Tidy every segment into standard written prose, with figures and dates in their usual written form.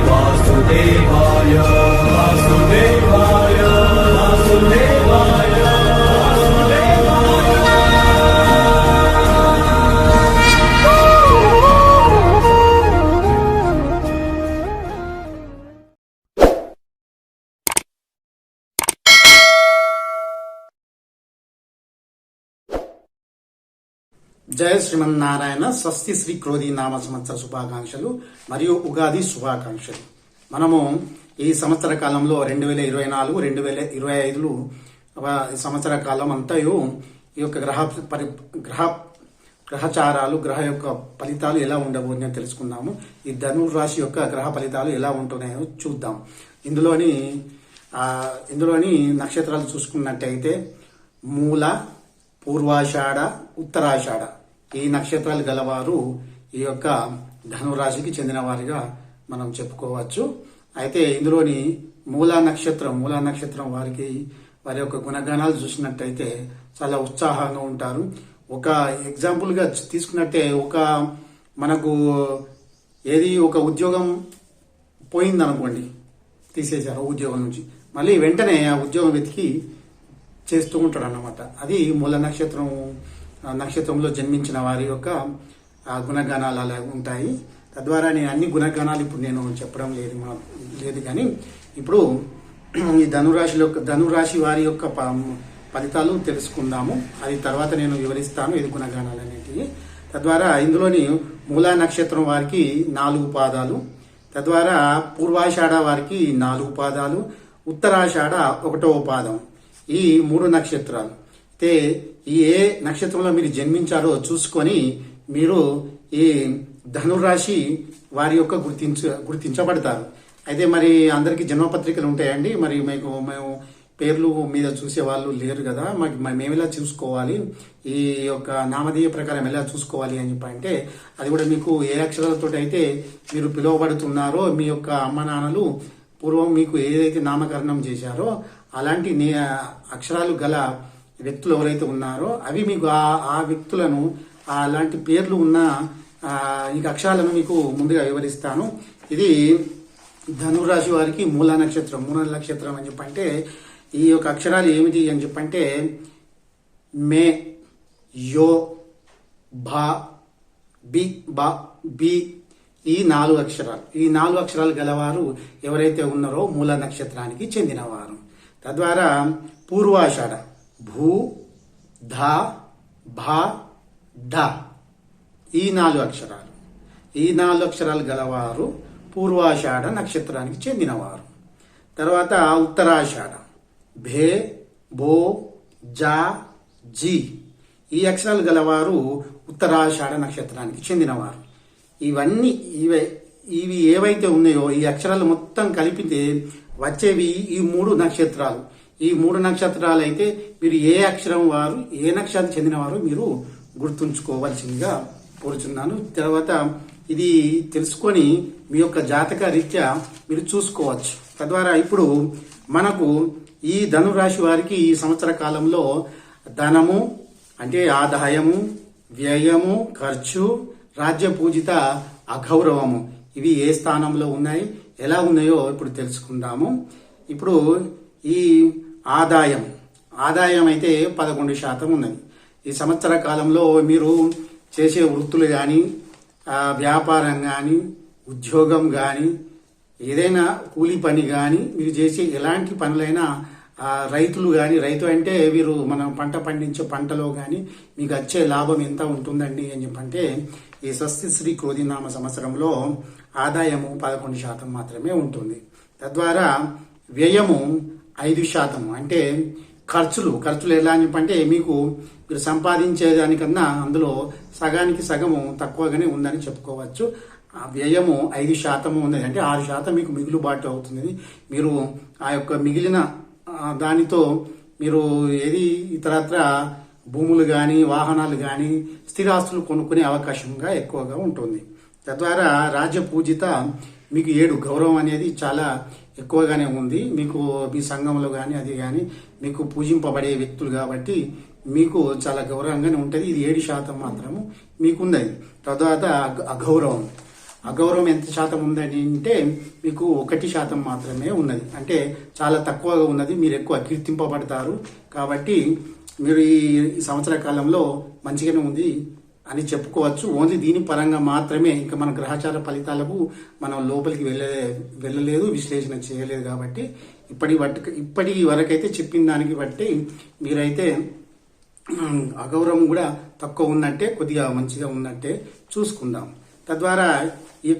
वासुदेवाय वासुदेवाय वासुदेवाय జయ శ్రీమన్నారాయణ. స్వస్తి శ్రీ క్రోధి నామ సంవత్సర శుభాకాంక్షలు మరియు ఉగాది శుభాకాంక్షలు. మనము ఈ సంవత్సర కాలంలో 2024 2025 సంవత్సర కాలం అంతయు ఈ యొక్క గ్రహచారాలు గ్రహ యొక్క ఫలితాలు ఎలా ఉండబోతున్నాయో తెలుసుకుందాము. ఈ ధనుర్రాశి యొక్క గ్రహ ఫలితాలు ఎలా ఉంటున్నాయో చూద్దాం. ఇందులోని నక్షత్రాలు చూసుకున్నట్టయితే మూల, పూర్వాషాఢ, ఉత్తరాషాఢ ఈ నక్షత్రాలు గలవారు ఈ యొక్క ధనురాశికి చెందిన వారిగా మనం చెప్పుకోవచ్చు. అయితే ఇందులోని మూలా నక్షత్రం వారికి వారి యొక్క గుణగణాలు చూసినట్టయితే చాలా ఉత్సాహంగా ఉంటారు. ఒక ఎగ్జాంపుల్ గా తీసుకున్నట్టే మనకు ఒక ఉద్యోగం పోయిందనుకోండి, తీసేశారు ఉద్యోగం నుంచి, మళ్ళీ వెంటనే ఆ ఉద్యోగం వెతికి చేస్తూ ఉంటాడు అన్నమాట. అది మూల నక్షత్రంలో జన్మించిన వారి యొక్క గుణగణాలు అలా ఉంటాయి. తద్వారా నేను అన్ని గుణగణాలు ఇప్పుడు నేను చెప్పడం లేదు కానీ ఇప్పుడు ఈ ధనురాశి వారి యొక్క ఫలితాలు తెలుసుకుందాము. అది తర్వాత నేను వివరిస్తాను ఇది గుణగణాలు అనేటివి. తద్వారా ఇందులోని మూలా నక్షత్రం వారికి 4 పాదాలు, తద్వారా పూర్వాషాఢ వారికి 4 పాదాలు, ఉత్తరాషాఢ 1వ పాదం. ఈ 3 నక్షత్రాలు అయితే ఏ నక్షత్రంలో మీరు జన్మించారో చూసుకొని మీరు ఈ ధనురాశి వారి యొక్క గుర్తించబడతారు. అయితే మరి అందరికీ జన్మపత్రికలు ఉంటాయండి. మరి మేము పేర్లు మీద చూసే వాళ్ళు లేరు కదా, మేము ఎలా చూసుకోవాలి, ఈ యొక్క నామధేయ ప్రకారం ఎలా చూసుకోవాలి అని అంటే అది కూడా మీకు ఏ అక్షరాలతో అయితే మీరు పిలువబడుతున్నారో మీ యొక్క అమ్మ నాన్నలు పూర్వం మీకు ఏదైతే నామకరణం చేశారో అలాంటి అక్షరాలు గల వ్యక్తులు ఎవరైతే ఉన్నారో అవి మీకు ఆ వ్యక్తులను అలాంటి పేర్లు ఉన్న ఈ అక్షరాలను మీకు ముందుగా వివరిస్తాను. ఇది ధనురాశి వారికి మూల నక్షత్రం అని చెప్పంటే ఈ యొక్క అక్షరాలు ఏమిటి అని చెప్పంటే మే, యో, భా, బి, బా, బి ఈ 4 అక్షరాలు. ఈ 4 అక్షరాలు గలవారు ఎవరైతే ఉన్నారో మూల నక్షత్రానికి చెందినవారు. తద్వారా పూర్వాషాఢ భూ, ధ, భ, ఢ ఈ 4 అక్షరాలు. ఈ 4 అక్షరాలు గలవారు పూర్వాషాఢ నక్షత్రానికి చెందినవారు. తర్వాత ఉత్తరాషాఢ భే, బో, జా, జీ ఈ అక్షరాలు గలవారు ఉత్తరాషాఢ నక్షత్రానికి చెందినవారు. ఇవి ఏవైతే ఉన్నాయో ఈ అక్షరాలు మొత్తం కలిపితే వచ్చేవి ఈ 3 నక్షత్రాలు. ఈ 3 నక్షత్రాలు అయితే మీరు ఏ అక్షరం వారు ఏ నక్షత్రానికి చెందినవారు మీరు గుర్తుంచుకోవాల్సిందిగా కోరుచున్నాను. తర్వాత ఇది తెలుసుకొని మీ యొక్క జాతక రీత్యా మీరు చూసుకోవచ్చు. తద్వారా ఇప్పుడు మనకు ఈ ధనురాశి వారికి ఈ సంవత్సర కాలంలో ధనము అంటే ఆదాయము, వ్యయము, ఖర్చు, రాజ్య పూజిత, అగౌరవము ఇవి ఏ స్థానంలో ఉన్నాయి, ఎలా ఉన్నాయో ఇప్పుడు తెలుసుకుందాము. ఇప్పుడు ఈ ఆదాయం అయితే 11% ఉన్నది. ఈ సంవత్సర కాలంలో మీరు చేసే వృత్తులు కానీ, వ్యాపారం కానీ, ఉద్యోగం కానీ, ఏదైనా కూలి పని కానీ, మీరు చేసే ఎలాంటి పనులైనా రైతు అంటే వీరు మనం పంట పండించే పంటలో కానీ మీకు వచ్చే లాభం ఎంత ఉంటుందండి అని చెప్పంటే ఈ స్వస్తి శ్రీ క్రోధినామ సంవత్సరంలో ఆదాయము 11% మాత్రమే ఉంటుంది. తద్వారా వ్యయము 5%. అంటే ఖర్చులు ఎలా అని చెప్పంటే మీరు సంపాదించేదానికన్నా అందులో సగానికి సగము తక్కువగానే ఉందని చెప్పుకోవచ్చు. వ్యయము 5% ఉన్నది. అంటే 6% మీకు మిగులుబాటు అవుతుంది. మీరు ఆ యొక్క మిగిలిన దానితో మీరు ఏది ఇతరత్ర భూములు కానీ, వాహనాలు కానీ, స్థిరాస్తులు కొనుక్కునే అవకాశంగా ఎక్కువగా ఉంటుంది. తద్వారా రాజ్య పూజిత మీకు 7 గౌరవం అనేది చాలా ఎక్కువగానే ఉంది. మీకు మీ సంఘంలో కానీ అది కానీ మీకు పూజింపబడే వ్యక్తులు కాబట్టి మీకు చాలా గౌరవంగానే ఉంటుంది. ఇది 7% మాత్రము మీకున్నది. తర్వాత అగౌరవం ఎంత శాతం ఉందని అంటే మీకు 1% మాత్రమే ఉన్నది. అంటే చాలా తక్కువగా ఉన్నది. మీరు ఎక్కువ కీర్తింపబడతారు. కాబట్టి మీరు ఈ సంవత్సర కాలంలో మంచిగానే ఉంది అని చెప్పుకోవచ్చు. ఓన్లీ దీని పరంగా మాత్రమే, ఇంకా మన గ్రహచార ఫలితాలకు మనం లోపలికి వెళ్ళలేదు, విశ్లేషణ చేయలేదు. కాబట్టి ఇప్పటి వరకైతే చెప్పిన దానికి బట్టి మీరైతే అగౌరవం కూడా తక్కువ ఉన్నట్టే, కొద్దిగా మంచిగా ఉన్నట్టే చూసుకుందాం. తద్వారా ఈ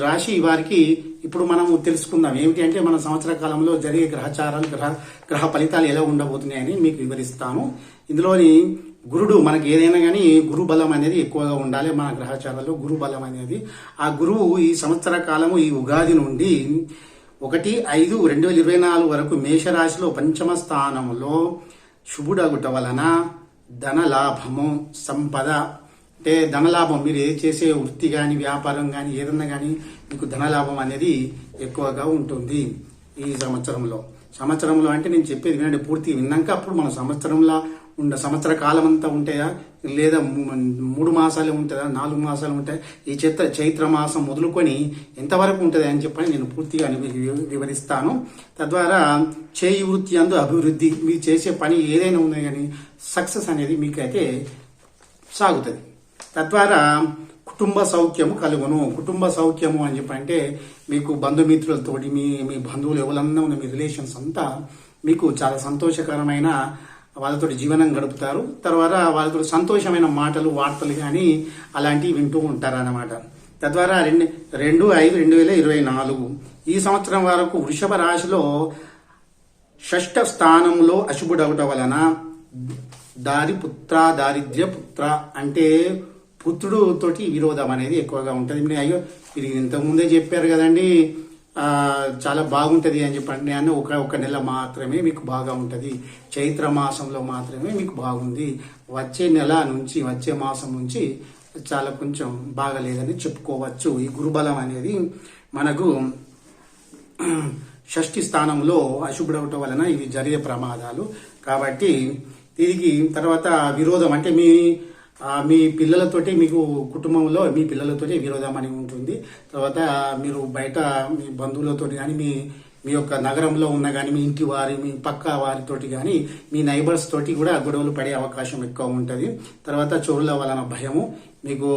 రాశి వారికి ఇప్పుడు మనం తెలుసుకుందాం ఏమిటి అంటే మన సంవత్సర కాలంలో జరిగే గ్రహచారాలు గ్రహ ఫలితాలు ఎలా ఉండబోతున్నాయని మీకు వివరిస్తాను. ఇందులోని గురుడు మనకి ఏదైనా కానీ గురు బలం అనేది ఎక్కువగా ఉండాలి. మన గ్రహచారాల్లో గురు బలం అనేది, ఆ గురువు ఈ సంవత్సర కాలము ఈ ఉగాది నుండి 1/5/2024 వరకు మేషరాశిలో పంచమ స్థానంలో శుభుడగుట వలన ధనలాభము, సంపద అంటే ధనలాభం, మీరు ఏ చేసే వృత్తి కానీ వ్యాపారం కానీ ఏదన్నా కానీ మీకు ధనలాభం అనేది ఎక్కువగా ఉంటుంది ఈ సంవత్సరంలో అంటే నేను చెప్పేది వినండి, పూర్తి విన్నాక అప్పుడు మన సంవత్సర కాలం అంతా ఉంటాయా లేదా 3 మాసాలే ఉంటుందా 4 మాసాలు ఉంటాయి, ఈ చైత్ర మాసం మొదలుకొని ఎంతవరకు ఉంటుంది అని చెప్పని నేను పూర్తిగా వివరిస్తాను. తద్వారా చేయి వృత్తి అందు అభివృద్ధి, మీరు చేసే పని ఏదైనా ఉంది కానీ సక్సెస్ అనేది మీకైతే సాగుతుంది. తద్వారా కుటుంబ సౌఖ్యము కలుగును. కుటుంబ సౌఖ్యము అని చెప్పంటే మీకు బంధుమిత్రులతోటి మీ బంధువులు ఎవరన్నా ఉన్న మీ రిలేషన్స్ అంతా మీకు చాలా సంతోషకరమైన వాళ్ళతో జీవనం గడుపుతారు. తర్వాత వాళ్ళతో సంతోషమైన మాటలు వార్తలు కానీ అలాంటివి వింటూ ఉంటారన్నమాట. తద్వారా 2/5/2024 ఈ సంవత్సరం వరకు వృషభ రాశిలో 6వ స్థానంలో అశుభుడవట వలన దారిద్ర్య పుత్ర అంటే పుత్రుడు తోటి విరోధం అనేది ఎక్కువగా ఉంటుంది. అయ్యో ఇది ఇంతకుముందే చెప్పారు కదండి చాలా బాగుంటది అని చెప్పండి అని ఒక నెల మాత్రమే మీకు బాగా ఉంటది, చైత్ర మాసంలో మాత్రమే మీకు బాగుంది, వచ్చే మాసం నుంచి చాలా కొంచెం బాగలేదని చెప్పుకోవచ్చు. ఈ గురుబలం అనేది మనకు 6వ స్థానంలో అశుభుడవటం వలన ఇవి జరిగే ప్రమాదాలు. కాబట్టి తిరిగి తర్వాత విరోధం అంటే మీ పిల్లలతోటి మీకు కుటుంబంలో మీ పిల్లలతోటి విరోధం అని ఉంటుంది. తర్వాత మీరు బయట మీ బంధువులతో కానీ మీ యొక్క నగరంలో ఉన్న కానీ మీ ఇంటి వారి మీ పక్క వారితోటి కానీ మీ నైబర్స్ తోటి కూడా గొడవలు పడే అవకాశం ఎక్కువ ఉంటుంది. తర్వాత చోరుల వలన భయము మీకు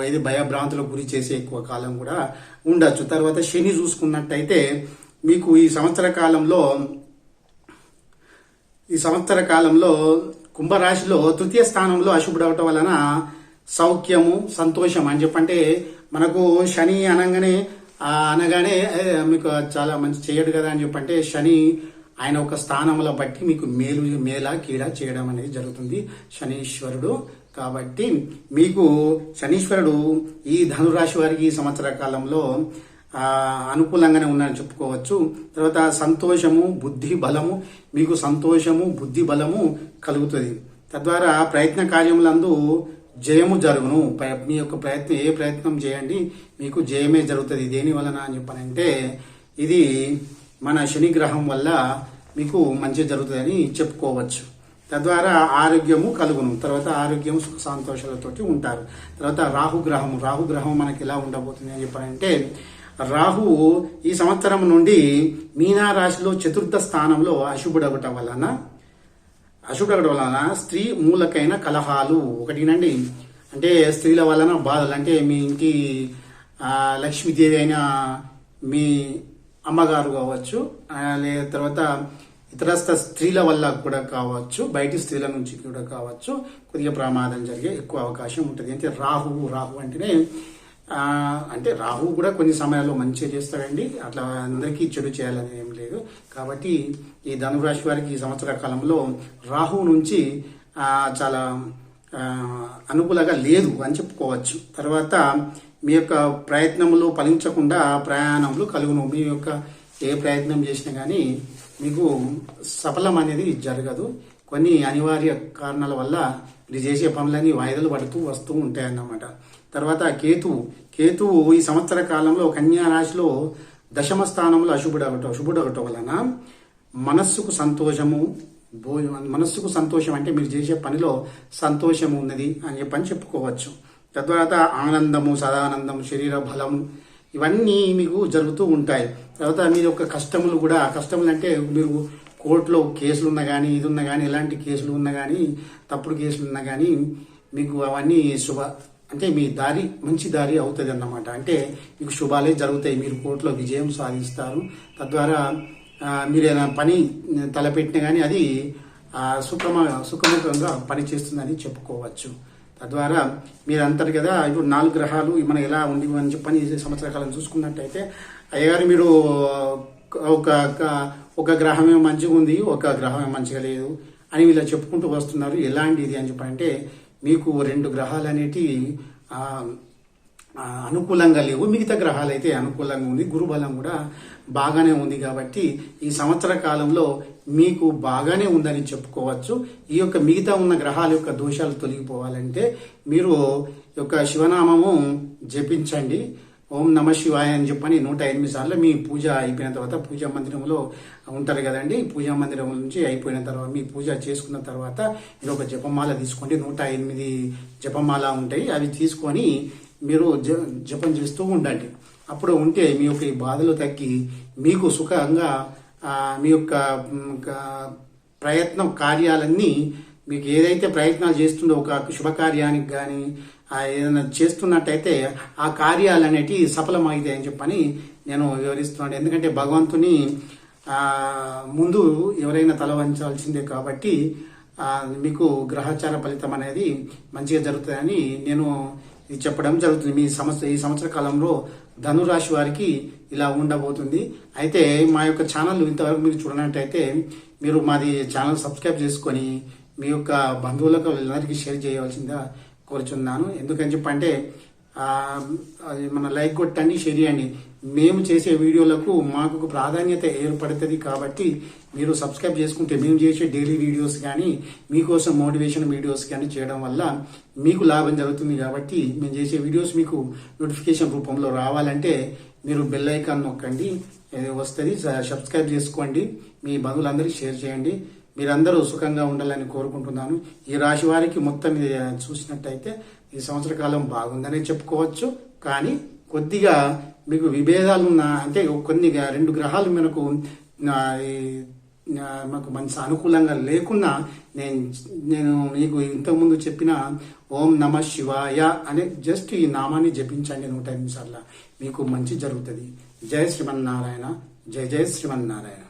ఏది భయభ్రాంతులకు గురి చేసే ఎక్కువ కాలం కూడా ఉండొచ్చు. తర్వాత శని చూసుకున్నట్టయితే మీకు ఈ సంవత్సర కాలంలో కుంభరాశిలో 3వ స్థానంలో అశుభుడవటం వలన సౌఖ్యము సంతోషం అని చెప్పంటే మనకు శని అనగానే మీకు చాలా మంచి చేయడు కదా అని చెప్పంటే శని ఆయన ఒక స్థానంలో బట్టి మీకు మేల కీడ చేయడం అనేది జరుగుతుంది శనీశ్వరుడు. కాబట్టి మీకు శనీశ్వరుడు ఈ ధనురాశి వారికి ఈ సంవత్సర కాలంలో అనుకూలంగానే ఉన్నారని చెప్పుకోవచ్చు. తర్వాత సంతోషము బుద్ధి బలము, మీకు సంతోషము బుద్ధి బలము కలుగుతుంది. తద్వారా ప్రయత్న కార్యములందు జయము జరుగును. మీ యొక్క ప్రయత్నం చేయండి మీకు జయమే జరుగుతుంది. దేని వలన అని చెప్పనంటే ఇది మన శని గ్రహం వల్ల మీకు మంచి జరుగుతుందని చెప్పుకోవచ్చు. తద్వారా ఆరోగ్యము కలుగును. తర్వాత ఆరోగ్యం సుఖ సంతోషాలతోటి ఉంటారు. తర్వాత రాహుగ్రహం మనకి ఎలా ఉండబోతుంది అని చెప్పారంటే రాహువు ఈ సంవత్సరం నుండి మీనా రాశిలో 4వ స్థానంలో అశుభుడవటం వలన స్త్రీ మూలకైన కలహాలు ఒకటినండి. అంటే స్త్రీల వలన బాధలు, అంటే మీ ఇంటి లక్ష్మీదేవి అయిన మీ అమ్మగారు కావచ్చు, తర్వాత ఇతరస్థ స్త్రీల వల్ల కూడా కావచ్చు, బయటి స్త్రీల నుంచి కూడా కావచ్చు, కొద్దిగా ప్రమాదం జరిగే ఎక్కువ అవకాశం ఉంటుంది. అంటే రాహు అంటేనే అంటే రాహు కూడా కొన్ని సమయాల్లో మంచిగా చేస్తాడండి, అట్లా అందరికీ చెడు చేయాలని ఏం లేదు. కాబట్టి ఈ ధనురాశి వారికి ఈ సంవత్సర కాలంలో రాహు నుంచి చాలా అనుకూలంగా లేదు అని చెప్పుకోవచ్చు. తర్వాత మీ యొక్క ప్రయత్నములు ఫలించకుండా ప్రయాణములు కలుగును. మీ యొక్క ఏ ప్రయత్నం చేసినా కానీ మీకు సఫలం అనేది జరగదు. కొన్ని అనివార్య కారణాల వల్ల మీరు చేసే పనులన్నీ వాయిదాలు పడుతూ వస్తూ ఉంటాయన్నమాట. తర్వాత కేతువు ఈ సంవత్సర కాలంలో కన్యా రాశిలో 10వ స్థానంలో అశుభుడవటం వలన మనస్సుకు సంతోషం అంటే మీరు చేసే పనిలో సంతోషం ఉన్నది అని చెప్పుకోవచ్చు. తద్వారా ఆనందము, సదానందము, శరీర బలము ఇవన్నీ మీకు జరుగుతూ ఉంటాయి. తర్వాత మీ యొక్క కష్టములు కూడా, కష్టములు అంటే మీరు కోర్టులో కేసులు ఉన్నా కానీ, ఇది ఉన్నా కానీ, ఎలాంటి కేసులు ఉన్నా కానీ, తప్పుడు కేసులు ఉన్నా కానీ మీకు అవన్నీ అంటే మీ దారి మంచి దారి అవుతుంది అన్నమాట. అంటే మీకు శుభాలే జరుగుతాయి, మీరు కోర్టులో విజయం సాధిస్తారు. తద్వారా మీరు ఏదైనా పని తలపెట్టినా కానీ అది సుఖముఖంగా పనిచేస్తుందని చెప్పుకోవచ్చు. తద్వారా మీరు అంటారు కదా, ఇప్పుడు 4 గ్రహాలు మనం ఎలా ఉండి అని చెప్పని సంవత్సర కాలం చూసుకున్నట్టయితే, అయ్యగారు మీరు ఒక గ్రహమే మంచిగా ఉంది, ఒక గ్రహమే మంచిగా లేదు అని వీళ్ళు చెప్పుకుంటూ వస్తున్నారు. ఎలాంటిది అని చెప్పంటే, మీకు 2 గ్రహాలు అనేటివి అనుకూలంగా లేవు, మిగతా గ్రహాలు అయితే అనుకూలంగా ఉంది. గురుబలం కూడా బాగానే ఉంది. కాబట్టి ఈ సంవత్సర కాలంలో మీకు బాగానే ఉందని చెప్పుకోవచ్చు. ఈ యొక్క మిగతా ఉన్న గ్రహాల యొక్క దోషాలు తొలగిపోవాలంటే మీరు యొక్క శివనామము జపించండి. ఓం నమ శివాయ అని చెప్పని 108 సార్లు మీ పూజ అయిపోయిన తర్వాత, పూజా మందిరంలో ఉంటారు కదండి, పూజా మందిరం నుంచి అయిపోయిన తర్వాత, మీ పూజ చేసుకున్న తర్వాత మీరు ఒక జపమాల తీసుకోండి. 108 జపమాల ఉంటాయి, అవి తీసుకొని మీరు జపం చేస్తూ ఉండండి. అప్పుడు ఉంటే మీ యొక్క ఈ బాధలు తగ్గి మీకు సుఖంగా మీ యొక్క ప్రయత్నం కార్యాలన్నీ, మీకు ఏదైతే ప్రయత్నాలు చేస్తుందో ఒక శుభకార్యానికి కానీ ఏదైనా చేస్తున్నట్టయితే ఆ కార్యాలు అనేటివి సఫలమవుతాయని చెప్పని నేను వివరిస్తున్నాను. ఎందుకంటే భగవంతుని ముందు ఎవరైనా తల వంచాల్సిందే. కాబట్టి మీకు గ్రహచార ఫలితం అనేది మంచిగా జరుగుతుందని నేను ఇది చెప్పడం జరుగుతుంది. ఈ సంవత్సర కాలంలో ధనురాశి వారికి ఇలా ఉండబోతుంది. అయితే మా యొక్క ఛానల్ ఇంతవరకు మీరు చూడనట్టయితే మీరు మాది ఛానల్ సబ్స్క్రైబ్ చేసుకొని మీ యొక్క బంధువులకు అందరికీ షేర్ చేయవలసిందిగా కోరుచున్నాను. ఎందుకని చెప్పంటే మన లైక్ కొట్టండి, షేర్ చేయండి. మేము చేసే వీడియోలకు మాకు ప్రాధాన్యత ఏర్పడుతుంది. కాబట్టి మీరు సబ్స్క్రైబ్ చేసుకుంటే మేము చేసే డైలీ వీడియోస్ కానీ, మీకోసం మోటివేషన్ వీడియోస్ కానీ చేయడం వల్ల మీకు లాభం జరుగుతుంది. కాబట్టి మేము చేసే వీడియోస్ మీకు నోటిఫికేషన్ రూపంలో రావాలంటే మీరు బెల్ ఐకాన్ నొక్కండి, వస్తుంది. సబ్స్క్రైబ్ చేసుకోండి, మీ బంధువులందరికీ షేర్ చేయండి. మీరందరూ సుఖంగా ఉండాలని కోరుకుంటున్నాను. ఈ రాశి వారికి మొత్తం చూసినట్టయితే ఈ సంవత్సర కాలం బాగుందనే చెప్పుకోవచ్చు. కానీ కొద్దిగా మీకు విభేదాలు అంటే కొన్ని 2 గ్రహాలు మాకు మంచి అనుకూలంగా లేకున్నా నేను మీకు ఇంతకుముందు చెప్పిన ఓం నమ శివాయ అనే జస్ట్ ఈ నామాన్ని జపించండి 108 సార్లు, మీకు మంచి జరుగుతుంది. జయ శ్రీమన్నారాయణ. జయ జయ శ్రీమన్నారాయణ.